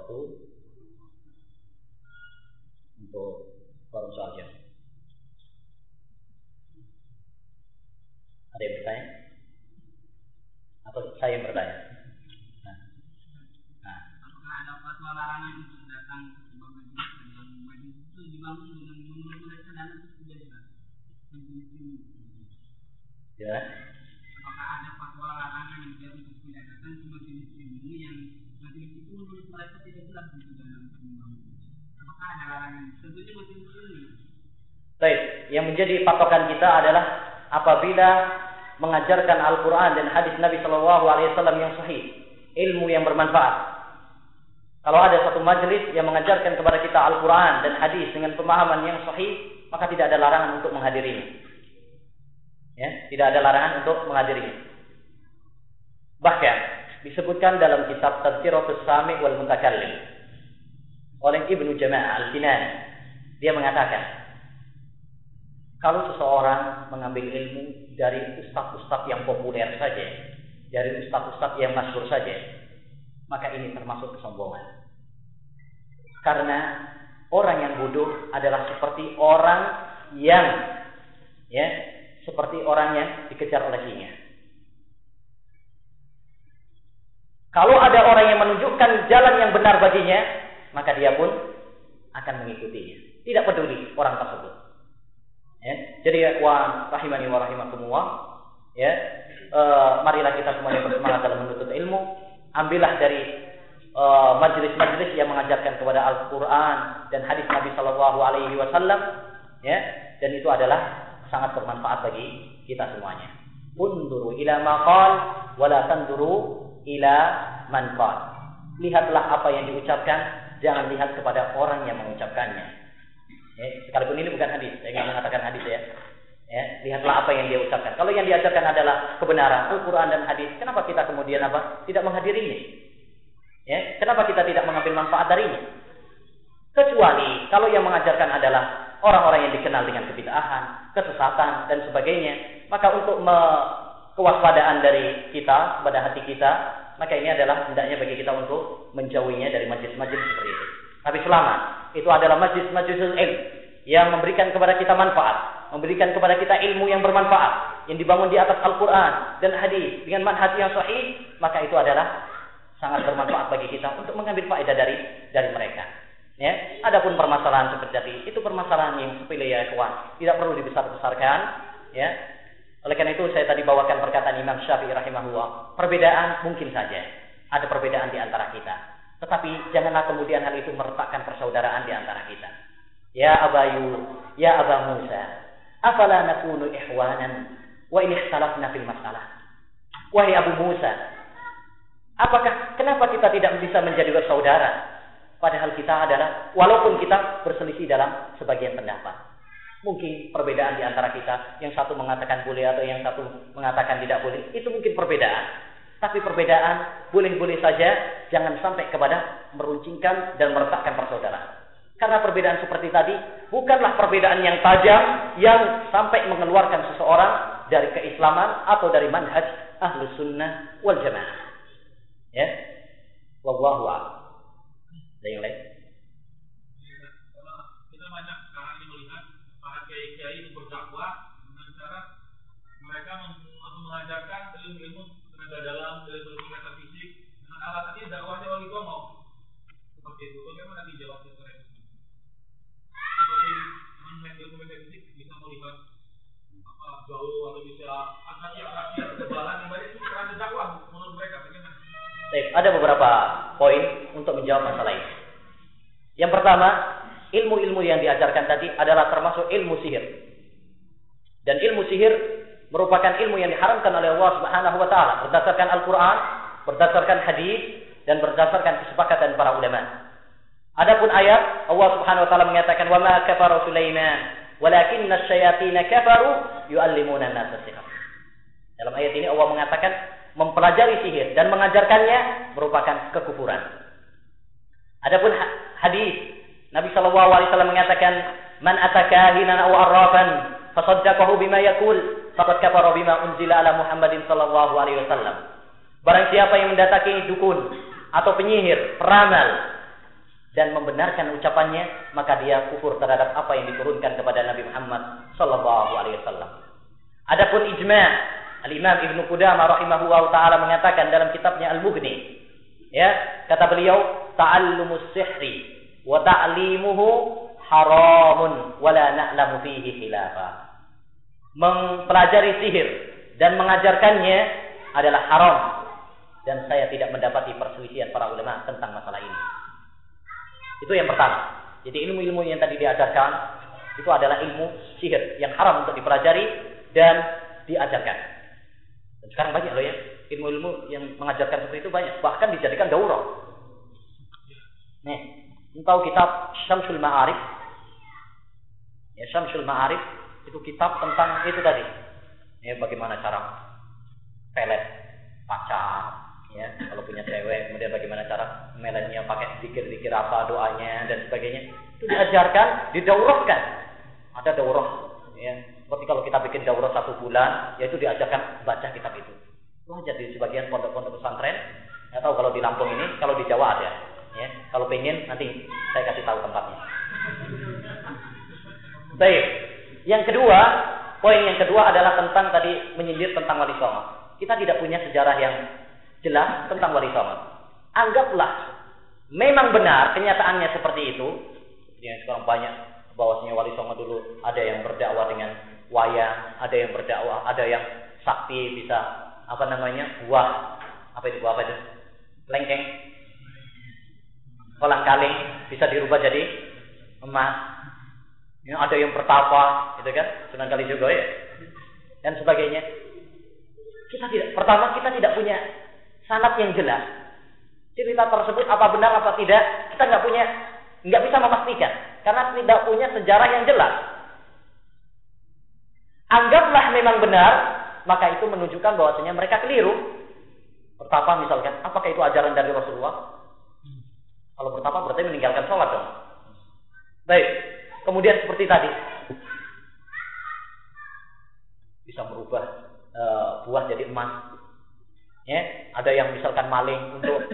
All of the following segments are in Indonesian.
waktu untuk forum soal jam. Ada yang bertanya? Atau saya yang bertanya? Apakah ada fatwa larangan untuk datang ke sebuah majelis dan majelis itu dibangun dengan menurut mereka dana itu sudah jelas? Ya. Apakah ada fatwa larangan yang dia untuk tidak datang ke majelis ilmu yang majelis itu menurut mereka tidak jelas untuk dana untuk membangun? Apakah ada larangan? Tentunya majelis ilmu. Baik, yang menjadi patokan kita adalah apabila mengajarkan Al-Quran dan hadis Nabi Shallallahu Alaihi Wasallam yang sahih, ilmu yang bermanfaat. Kalau ada satu majelis yang mengajarkan kepada kita Al-Quran dan hadis dengan pemahaman yang sahih, maka tidak ada larangan untuk menghadirinya. Ya, tidak ada larangan untuk menghadirinya. Bahkan disebutkan dalam kitab Tadhkiratus Sami' wal Mutakallim oleh Ibnu Jama'ah Al-Kinani, dia mengatakan, kalau seseorang mengambil ilmu dari ustaz-ustaz yang populer saja, dari ustaz-ustaz yang masyhur saja, maka ini termasuk kesombongan. Karena orang yang bodoh adalah seperti orang yang seperti orang yang dikejar oleh singa. Kalau ada orang yang menunjukkan jalan yang benar baginya, maka dia pun akan mengikutinya. Tidak peduli orang tersebut. Ya, jadi rahimani wa rahimakumullah, marilah kita semuanya bersemangat dalam menuntut ilmu. Ambillah dari majelis-majelis yang mengajarkan kepada Al-Quran dan hadis Nabi Shallallahu Alaihi Wasallam, dan itu adalah sangat bermanfaat bagi kita semuanya. Unduru ila maqal, wala tanduru ila man qal. Lihatlah apa yang diucapkan, jangan lihat kepada orang yang mengucapkannya. Sekalipun ini bukan hadis, saya ingin mengatakan hadis ya. Lihatlah apa yang dia ucapkan. Kalau yang diajarkan adalah kebenaran Al-Quran dan hadis, kenapa kita kemudian tidak menghadirinya? Kenapa kita tidak mengambil manfaat darinya? Kecuali kalau yang mengajarkan adalah orang-orang yang dikenal dengan kebid'ahan, kesesatan dan sebagainya, maka untuk kewaspadaan dari kita pada hati kita, maka ini adalah hendaknya bagi kita untuk menjauhinya dari majlis-majlis seperti itu. Tapi selama itu adalah majlis-majlis ilmu yang memberikan kepada kita manfaat, memberikan kepada kita ilmu yang bermanfaat, yang dibangun di atas Al-Quran dan hadis dengan manhaj yang sahih, maka itu adalah sangat bermanfaat bagi kita untuk mengambil faedah dari mereka. Adapun permasalahan seperti itu permasalahan yang sepele ya kawan, tidak perlu dibesar-besarkan. Oleh karena itu saya tadi bawakan perkataan Imam Syafi'i rahimahullah. Perbedaan mungkin saja ada perbedaan di antara kita, tetapi janganlah kemudian hal itu meretakkan persaudaraan di antara kita. Ya Abayu, ya Aba Musa, afala nakunu ihwanan wa in ikhtalafna fil masalah. Wahai Abu Musa, kenapa kita tidak bisa menjadi bersaudara? Padahal kita adalah, walaupun kita berselisih dalam sebagian pendapat. Mungkin perbedaan di antara kita, yang satu mengatakan boleh atau yang satu mengatakan tidak boleh, itu mungkin perbedaan. Tapi perbedaan boleh-boleh saja, jangan sampai kepada meruncingkan dan meretakkan persaudaraan. Karena perbedaan seperti tadi, bukanlah perbedaan yang tajam, yang sampai mengeluarkan seseorang dari keislaman atau dari manhaj Ahlus Sunnah wal Jamaah. Wallahu a'lam. Ada yang lain? Kita banyak sekarang ini melihat para kiai itu berdakwah dengan cara mereka mengajarkan ilmu tenaga dalam, ilmu metafisik dengan alasannya dakwahnya wali songo. Seperti itu. Bagaimana dijawab seperti itu? Seperti dengan ilmu metafisik bisa melihat jauh atau bisa akasi kebalan yang banyak itu ada dakwah menurut mereka. Bagaimana? Ada beberapa poin untuk menjawab masalah ini. Yang pertama, ilmu-ilmu yang diajarkan tadi adalah termasuk ilmu sihir. Dan ilmu sihir merupakan ilmu yang diharamkan oleh Allah Subhanahu wa taala berdasarkan Al-Qur'an, berdasarkan hadis dan berdasarkan kesepakatan para ulama. Adapun ayat Allah Subhanahu wa taala mengatakan wa ma kafara Sulaiman walakinna asyayatin kafaru yu'allimuna an-nasa sihr. Dalam ayat ini Allah mengatakan mempelajari sihir dan mengajarkannya merupakan kekufuran. Adapun hadis Nabi sallallahu alaihi wasallam mengatakan man ataka hinan aw arrafan fasaddaqahu bima yaqul faqad kafara bima unzila ala Muhammadin sallallahu alaihi wasallam. Barang siapa yang mendatangi dukun atau penyihir, peramal dan membenarkan ucapannya, maka dia kufur terhadap apa yang diturunkan kepada Nabi Muhammad sallallahu alaihi wasallam. Adapun ijma', Al-Imam Ibnu Qudamah rahimahullah taala mengatakan dalam kitabnya Al-Mughni, ya, kata beliau, ta'allumus sihri wa ta'limuhu haramun wa la na'lamu fihi khilafa. Mempelajari sihir dan mengajarkannya adalah haram, dan saya tidak mendapati perselisihan para ulama tentang masalah ini. Itu yang pertama. Jadi ilmu-ilmu yang tadi diajarkan itu adalah ilmu sihir yang haram untuk dipelajari dan diajarkan. Dan sekarang banyak loh ya, ilmu-ilmu yang mengajarkan seperti itu banyak, bahkan dijadikan daurah. Nih, tahu kitab Syamsul Ma'arif? Ya, Syamsul Ma'arif itu kitab tentang itu tadi. Ya, bagaimana cara pelet pacar, ya, kalau punya cewek, kemudian bagaimana cara meletnya, pakai zikir-zikir apa, doanya dan sebagainya. Itu diajarkan, didaurahkan. Ada daurah, ya. Seperti kalau kita bikin daurah 1 bulan, yaitu diajarkan baca kitab itu. Itu aja di sebagian pondok-pondok pesantren. Nggak tahu kalau di Lampung ini, kalau di Jawa ada. Ya, kalau pengen nanti saya kasih tahu tempatnya. Baik. Yang kedua, poin yang kedua adalah tentang tadi menyindir tentang wali songo. Kita tidak punya sejarah yang jelas tentang wali songo. Anggaplah memang benar kenyataannya seperti itu. Yang sekarang banyak bahwasanya wali songo dulu ada yang berdakwah dengan wayang, ada yang berdakwah, ada yang sakti bisa buah apa itu? Lengkeng. Kolang kaling bisa dirubah jadi emas. Ya, ada yang bertapa, itu kan, Sunan Kalijogo ya, dan sebagainya. Kita tidak punya sanad yang jelas. Cerita tersebut apa benar apa tidak, kita nggak bisa memastikan karena tidak punya sejarah yang jelas. Anggaplah memang benar, maka itu menunjukkan bahwasanya mereka keliru. Bertapa misalkan, apakah itu ajaran dari Rasulullah? Kalau bertapa berarti meninggalkan sholat dong. Baik, kemudian seperti tadi, bisa merubah buah jadi emas. Ya, ada yang misalkan maling untuk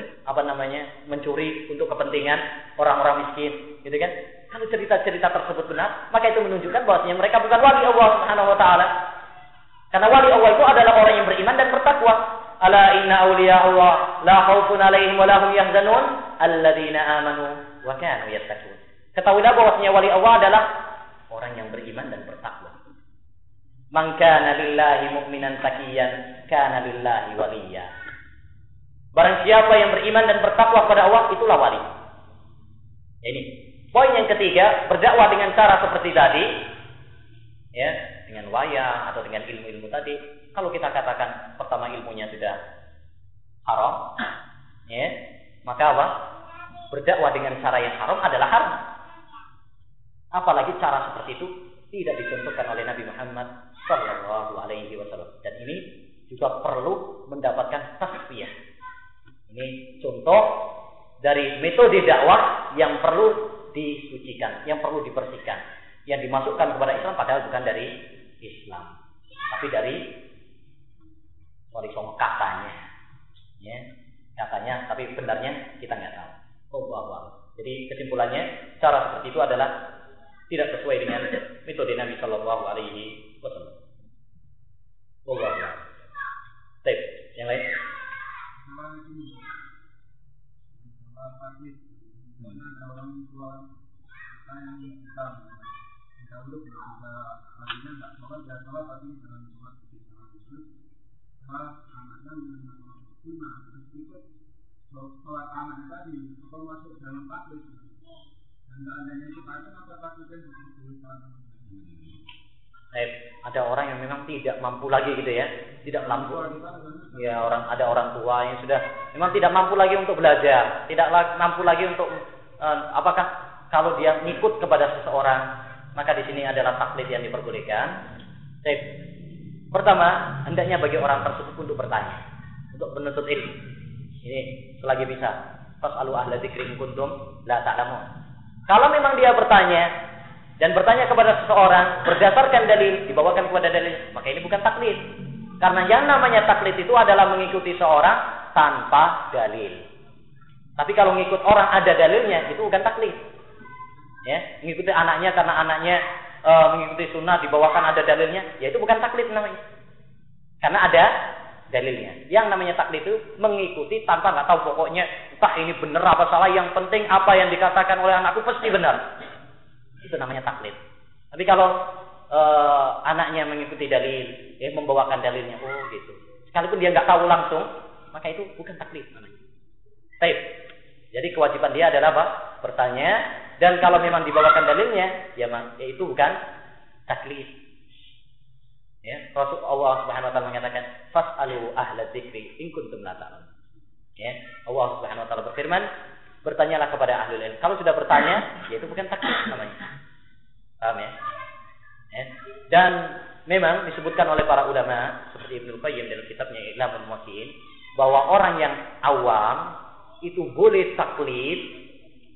mencuri untuk kepentingan orang-orang miskin, gitu kan? Kalau cerita-cerita tersebut benar, maka itu menunjukkan bahwasanya mereka bukan wali Allah Subhanahu wa taala. Karena wali Allah itu adalah orang yang beriman dan bertakwa. Ala inna awliya Allah la khaufun alaihim wa la hum yahzanun alladzina amanu wa kanu yattaqun. Ketahuilah bahwasanya wali Allah adalah orang yang beriman dan bertakwa. Man kana lillahi mu'minan taqiyan kana lillahi waliya. Barang siapa yang beriman dan bertakwa kepada Allah, itulah wali. Ini poin yang ketiga, berdakwah dengan cara seperti tadi, ya, dengan wayang atau dengan ilmu-ilmu tadi. Kalau kita katakan pertama ilmunya sudah haram, ya, maka apa? Berdakwah dengan cara yang haram adalah haram. Apalagi cara seperti itu tidak dicontohkan oleh Nabi Muhammad sallallahu alaihi wasallam. Dan ini juga perlu mendapatkan tasfiyah. Ini contoh dari metode dakwah yang perlu disucikan, yang perlu dibersihkan, yang dimasukkan kepada Islam padahal bukan dari Islam, tapi dari wali songo katanya, ya, katanya, tapi benarnya kita nggak tahu. Jadi kesimpulannya, cara seperti itu adalah tidak sesuai dengan metode Nabi Shallallahu Alaihi Wasallam. Baik, yang lain. Sholat anak tadi atau masuk dalam taklid dan adanya itu apa taklidnya diperbolehkan. Ada orang yang memang tidak mampu lagi gitu ya, tidak mampu. Ya, ada orang tua yang sudah memang tidak mampu lagi untuk belajar, tidak mampu lagi untuk apakah kalau dia ngikut kepada seseorang, maka di sini adalah taklid yang diperbolehkan. Pertama, hendaknya bagi orang tersebut untuk bertanya, untuk menuntut ilmu. Ini selagi bisa. Fas'alu ahla dzikri in kuntum la ta'lamun. Kalau memang dia bertanya dan bertanya kepada seseorang berdasarkan dalil, dibawakan kepada dalil, maka ini bukan taklid. Karena yang namanya taklid itu adalah mengikuti seorang tanpa dalil. Tapi kalau ngikut orang ada dalilnya, itu bukan taklid. Ya, mengikuti anaknya karena anaknya mengikuti sunnah dibawakan ada dalilnya, ya itu bukan taklid namanya. Karena ada dalilnya. Yang namanya taklid itu mengikuti tanpa nggak tahu pokoknya entah ini benar apa salah, yang penting apa yang dikatakan oleh anakku pasti benar. Itu namanya taklid. Tapi kalau anaknya mengikuti dalil, membawakan dalilnya, oh gitu. Sekalipun dia nggak tahu langsung, maka itu bukan taklid namanya. Baik. Jadi kewajiban dia adalah apa? Bertanya. Dan kalau memang dibawakan dalilnya, ya itu bukan taklid. Ya, Rasul Allah Subhanahu wa taala mengatakan, "Fas'alu ahla dzikri in kuntum la ta'lamun." Ya, Allah Subhanahu wa taala berfirman, bertanyalah kepada ahlul ilm. Kalau sudah bertanya, ya itu bukan taklid namanya. Paham ya? Dan memang disebutkan oleh para ulama seperti Ibnu Qayyim dalam kitabnya I'lamul Muwaqqi'in bahwa orang yang awam itu boleh taklid.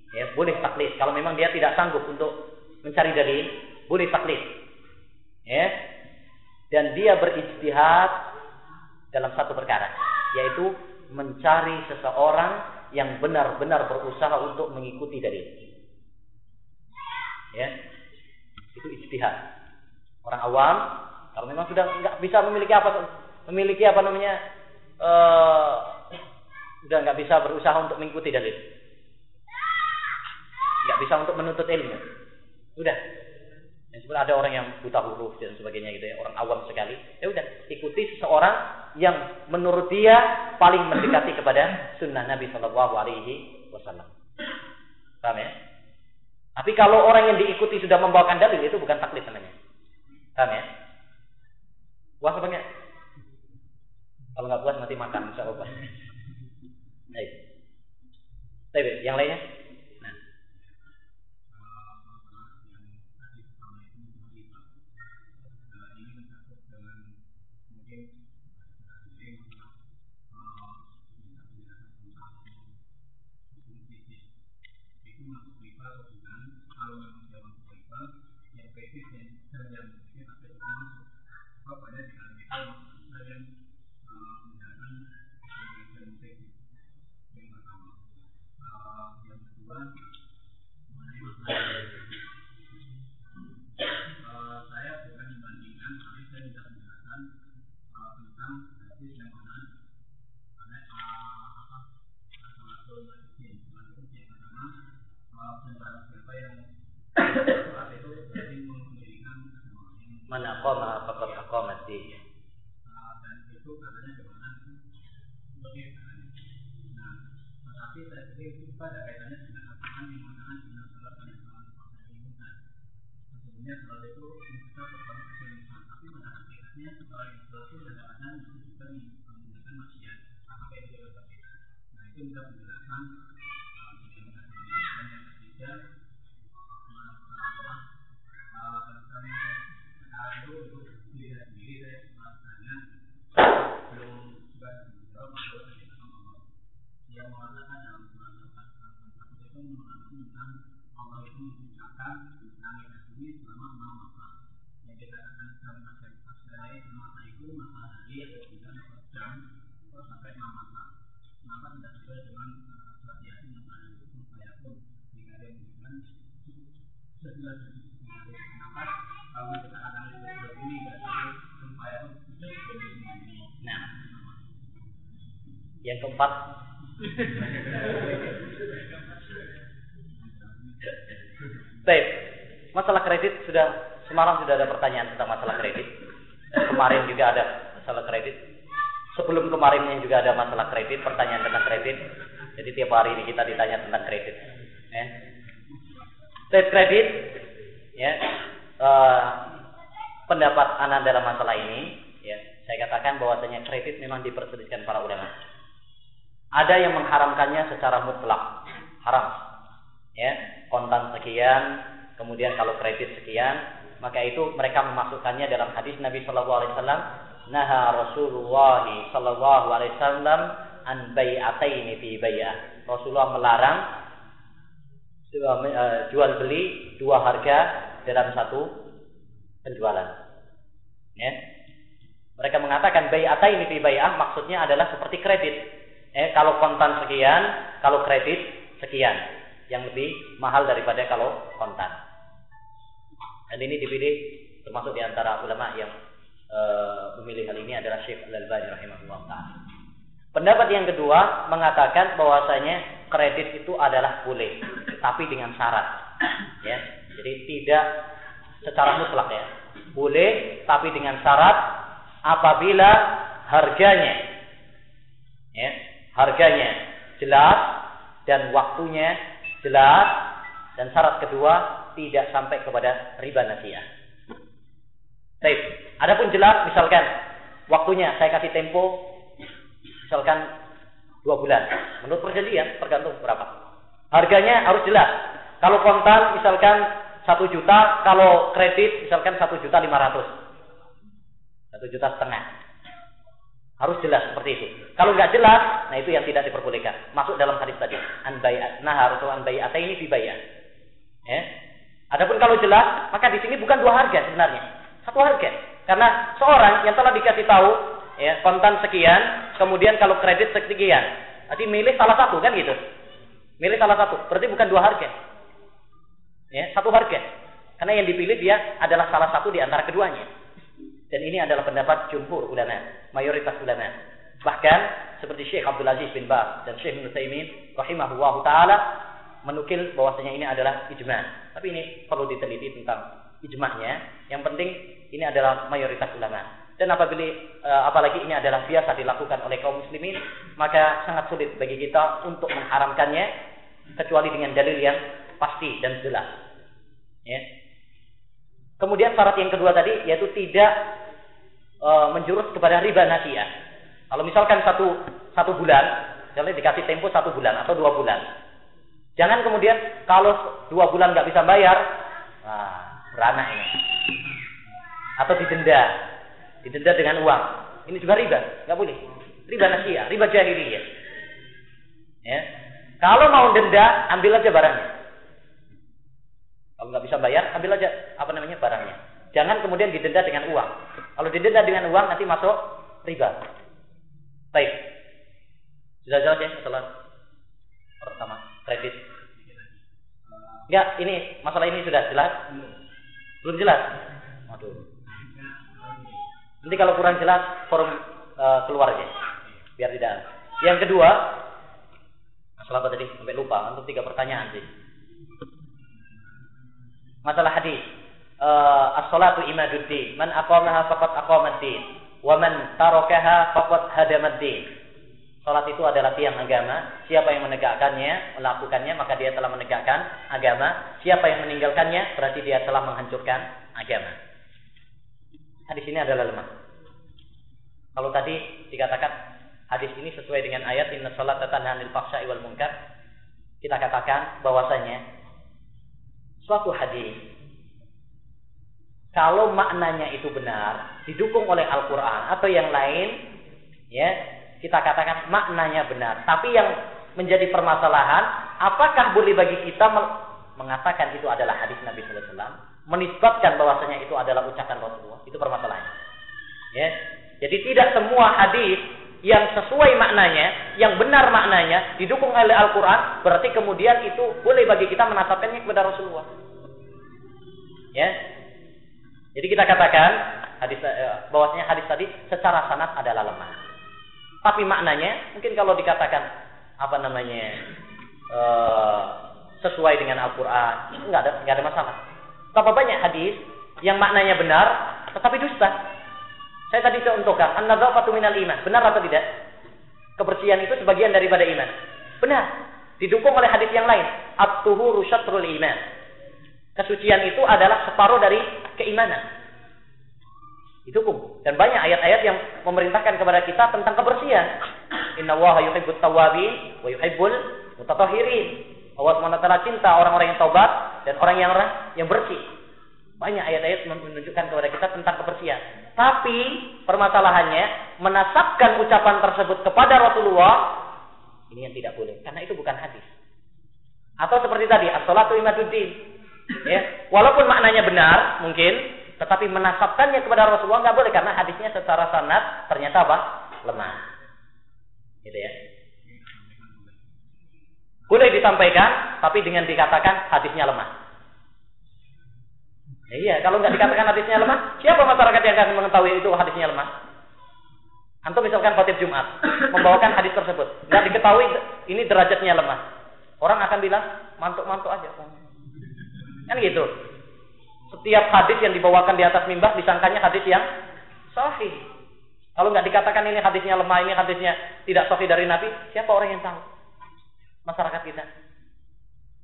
Ya, boleh taklid kalau memang dia tidak sanggup untuk mencari dalil, boleh taklid. Ya. Dan dia berijtihad dalam satu perkara, yaitu mencari seseorang yang benar-benar berusaha untuk mengikuti dalil. Ya. Itu ijtihad. Orang awam kalau memang sudah enggak bisa memiliki apa namanya sudah enggak bisa berusaha untuk mengikuti dalil. Nggak bisa untuk menuntut ilmu. Udah. Dan sebenarnya ada orang yang buta huruf dan sebagainya gitu ya, orang awam sekali. Ya udah, ikuti seseorang yang menurut dia paling mendekati kepada sunnah Nabi Shallallahu Alaihi Wasallam. Paham ya? Tapi kalau orang yang diikuti sudah membawakan dalil, itu bukan taklid namanya. Paham ya? Puas apa enggak? Kalau nggak puas nanti makan, insya Allah. Baik. Baik, yang lainnya? Mana qoma faqad aqamat din. Dan itu katanya bagaimana itu bagaimana. Nah, tetapi saya pikir itu pada kaitannya dengan Al-Quran yang mengatakan inna salata kanat alal mu'minina. Sesungguhnya salat itu kita pertama kesulitan, tapi pada hakikatnya orang yang salat itu kadang-kadang juga menggunakan maksiat. Apakah itu juga berbeda? Nah, itu bisa menjelaskan bagaimana yang ketiga masalah tentang itu dilihat sendiri saya merasanya belum juga menjawab masalah yang mengatakan dalam surat Al-Fatihah itu mengatakan tentang Allah itu menciptakan langit dan bumi selama 6 masa. Yang dikatakan dalam asyari masa itu matahari atau tidak dapat jam sampai 6 masa. Kenapa tidak sesuai dengan surat Yasin yang ada di saya pun jika ada yang mengatakan sesuai dengan kenapa kalau kita akan ini dan supaya nah, yang keempat baik, masalah kredit semalam sudah ada pertanyaan tentang masalah kredit. Kemarin juga ada masalah kredit. Sebelum kemarinnya juga ada masalah kredit, pertanyaan tentang kredit. Jadi tiap hari ini kita ditanya tentang kredit. Kredit, ya. Pendapat ana dalam masalah ini, ya, saya katakan bahwasanya kredit memang diperselisihkan para ulama. Ada yang mengharamkannya secara mutlak, haram. Ya, kontan sekian, kemudian kalau kredit sekian, maka itu mereka memasukkannya dalam hadis Nabi sallallahu alaihi wasallam, naha Rasulullah sallallahu alaihi wasallam an bai'ataini fi bai'ah. Rasulullah melarang jual beli dua harga dalam satu penjualan. Ya. Mereka mengatakan bai'ataini fi bai'ah maksudnya adalah seperti kredit. Kalau kontan sekian, kalau kredit sekian, yang lebih mahal daripada kalau kontan. Dan ini dipilih termasuk di antara ulama yang memilih hal ini adalah Syekh Al-Albani rahimahullah ta'ala. Pendapat yang kedua mengatakan bahwasanya kredit itu adalah boleh, tapi dengan syarat. Ya, jadi tidak secara mutlak ya. Boleh, tapi dengan syarat apabila harganya jelas dan waktunya jelas, dan syarat kedua tidak sampai kepada riba nasiah. Baik, adapun jelas misalkan waktunya saya kasih tempo misalkan 2 bulan. Menurut perjanjian tergantung berapa. Harganya harus jelas. Kalau kontan misalkan 1 juta, kalau kredit misalkan 1,5 juta. 1,5 juta. Harus jelas seperti itu. Kalau nggak jelas, nah itu yang tidak diperbolehkan. Masuk dalam hadis tadi. Harus ini dibayar. Ya. Adapun kalau jelas, maka di sini bukan 2 harga sebenarnya, 1 harga. Karena seorang yang telah dikasih tahu, ya, kontan sekian, kemudian kalau kredit sekian, berarti milih salah satu kan gitu. Milih salah satu, berarti bukan 2 harga. Ya, 1 harga. Karena yang dipilih dia adalah salah satu di antara keduanya. Dan ini adalah pendapat jumhur ulama, mayoritas ulama. Bahkan seperti Syekh Abdul Aziz bin Baz dan Syekh Ibnu Utsaimin rahimahullahu taala menukil bahwasanya ini adalah ijma'. Tapi ini perlu diteliti tentang ijma'nya. Yang penting ini adalah mayoritas ulama. Dan apalagi ini adalah biasa dilakukan oleh kaum muslimin, maka sangat sulit bagi kita untuk mengharamkannya kecuali dengan dalil yang pasti dan jelas. Ya. Kemudian syarat yang kedua tadi yaitu tidak menjurus kepada riba nasiah. Kalau misalkan satu bulan, misalnya dikasih tempo 1 bulan atau 2 bulan, jangan kemudian kalau 2 bulan nggak bisa bayar, beranak ini, atau didenda dengan uang. Ini juga riba, nggak boleh. Riba nasiah, riba jahiliyah. Ya. Kalau mau denda, ambil aja barangnya. Kalau nggak bisa bayar, ambil aja barangnya. Jangan kemudian didenda dengan uang. Kalau didenda dengan uang nanti masuk riba. Baik. Sudah jelas ya masalah pertama kredit. Enggak, ini masalah ini sudah jelas? Belum jelas? Waduh. Nanti kalau kurang jelas forum keluar aja. Biar tidak. Yang kedua, masalah apa tadi? Sampai lupa. Untuk 3 pertanyaan sih. Masalah hadis. As-salatu imaduddin. Man aqamaha faqad aqamaddin. Wa man tarakaha faqad hadamaddin. Salat itu adalah tiang agama. Siapa yang menegakkannya, melakukannya, maka dia telah menegakkan agama. Siapa yang meninggalkannya, berarti dia telah menghancurkan agama. Hadis ini adalah lemah. Kalau tadi dikatakan hadis ini sesuai dengan ayat inna sholata tanha 'anil fahsya'i wal munkar, kita katakan bahwasanya suatu hadis kalau maknanya itu benar, didukung oleh Al-Qur'an atau yang lain, ya, kita katakan maknanya benar. Tapi yang menjadi permasalahan, apakah boleh bagi kita mengatakan itu adalah hadis Nabi sallallahu alaihi wasallam, menisbatkan bahwasanya itu adalah ucapan Rasulullah? Itu permasalahannya. Ya. Jadi tidak semua hadis yang sesuai maknanya, yang benar maknanya, didukung oleh Al-Qur'an, berarti kemudian itu boleh bagi kita menasabkannya kepada Rasulullah. Ya. Jadi kita katakan bahwasanya hadis tadi secara sanad adalah lemah. Tapi maknanya mungkin kalau dikatakan sesuai dengan Al-Qur'an, enggak ada masalah. Betapa banyak hadis yang maknanya benar tetapi dusta. Saya tadi contohkan an-nadzafatu minal iman. Benar atau tidak? Kebersihan itu sebagian daripada iman. Benar. Didukung oleh hadis yang lain. At-tuhuru syatrul iman. Kesucian itu adalah separuh dari keimanan. Didukung. Dan banyak ayat-ayat yang memerintahkan kepada kita tentang kebersihan. Innallaha yuhibbut tawwabin wa yuhibbul mutatahhirin. Allah SWT cinta orang-orang yang taubat dan orang yang bersih. Banyak ayat-ayat menunjukkan kepada kita tentang kebersihan. Tapi permasalahannya menasabkan ucapan tersebut kepada Rasulullah, ini yang tidak boleh. Karena itu bukan hadis. Atau seperti tadi, as-salatu imaduddin. Ya, walaupun maknanya benar mungkin, tetapi menasabkannya kepada Rasulullah nggak boleh karena hadisnya secara sanad ternyata lemah. Gitu ya. Boleh disampaikan, tapi dengan dikatakan hadisnya lemah. Iya, kalau nggak dikatakan hadisnya lemah, siapa masyarakat yang akan mengetahui itu hadisnya lemah? Antum misalkan khotib Jumat, membawakan hadis tersebut, nggak diketahui ini derajatnya lemah. Orang akan bilang, mantuk-mantuk aja. Kan gitu. Setiap hadis yang dibawakan di atas mimbar disangkanya hadis yang sahih. Kalau nggak dikatakan ini hadisnya lemah, ini hadisnya tidak sahih dari Nabi, siapa orang yang tahu? Masyarakat kita.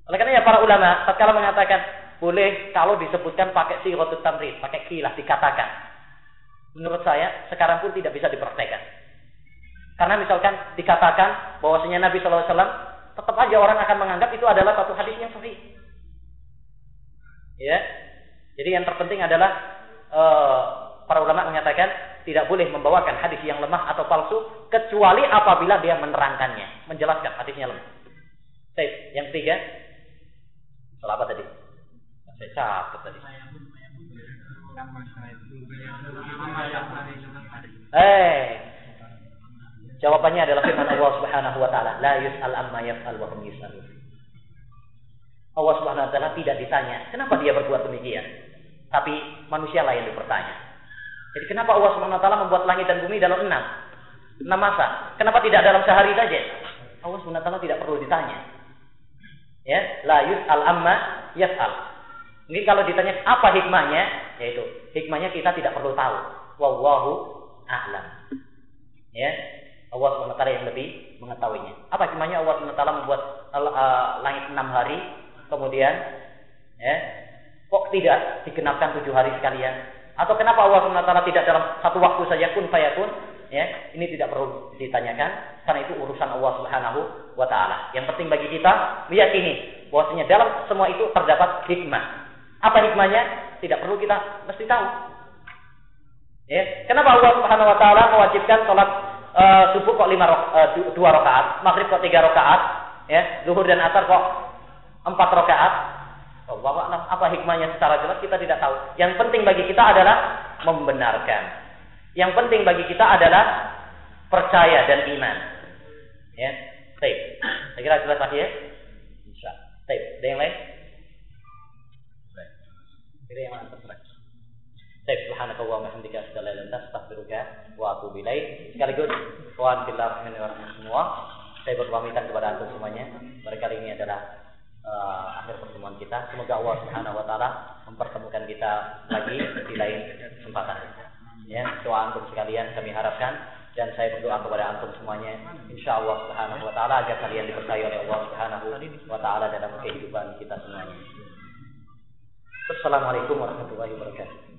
Oleh karena ya para ulama tatkala mengatakan boleh kalau disebutkan pakai sighatut tamrid, pakai kilah dikatakan. Menurut saya sekarang pun tidak bisa dipraktekkan. Karena misalkan dikatakan bahwasanya Nabi SAW, tetap aja orang akan menganggap itu adalah satu hadis yang sahih. Ya. Jadi yang terpenting adalah para ulama mengatakan tidak boleh membawakan hadis yang lemah atau palsu kecuali apabila dia menerangkannya, menjelaskan hadisnya lemah. Baik, yang ketiga, soal apa tadi? Saya catat tadi. Jawabannya adalah firman Allah Subhanahu wa taala, la yus'al amma yaf'al wa hum yus'alun. Allah Subhanahu wa taala tidak ditanya, kenapa dia berbuat demikian? Tapi manusia lah yang dipertanya. Jadi kenapa Allah Subhanahu wa taala membuat langit dan bumi dalam 6 masa? Kenapa tidak dalam sehari saja? Allah Subhanahu wa taala tidak perlu ditanya. Ya, la yus'al amma yaf'al. Mungkin kalau ditanya apa hikmahnya, yaitu hikmahnya kita tidak perlu tahu. Wallahu a'lam. Ya, Allah SWT yang lebih mengetahuinya. Apa hikmahnya Allah SWT membuat langit 6 hari, kemudian ya, kok tidak digenapkan 7 hari sekalian? Atau kenapa Allah SWT tidak dalam satu waktu saja kun fayakun? Ya, ini tidak perlu ditanyakan karena itu urusan Allah Subhanahu wa taala. Yang penting bagi kita meyakini bahwasanya dalam semua itu terdapat hikmah. Apa hikmahnya? Tidak perlu kita mesti tahu. Ya, kenapa Allah Subhanahu wa taala mewajibkan salat subuh kok 2 rakaat, maghrib kok 3 rakaat, ya, zuhur dan asar kok 4 rakaat? Apa hikmahnya secara jelas kita tidak tahu. Yang penting bagi kita adalah membenarkan. Yang penting bagi kita adalah percaya dan iman. Ya, baik. Saya kira jelas lagi ya. Insyaallah. Baik. Ada yang lain? Baik. Kira yang mana terserah. Baik. Subhanakallah wa bihamdika asyhadu an la ilaha illa anta astaghfiruka wa atubu ilaik. Sekaligus kawan fillah rahimani semua, saya berpamitan kepada antum semuanya. Barangkali ini adalah akhir pertemuan kita. Semoga Allah Subhanahu wa taala mempertemukan kita lagi di lain kesempatan. Ya, doa antum sekalian kami harapkan dan saya berdoa kepada antum semuanya insyaallah Subhanahu wa taala agar kalian diberkahi oleh Allah Subhanahu wa taala dalam kehidupan kita semuanya. Assalamualaikum warahmatullahi wabarakatuh.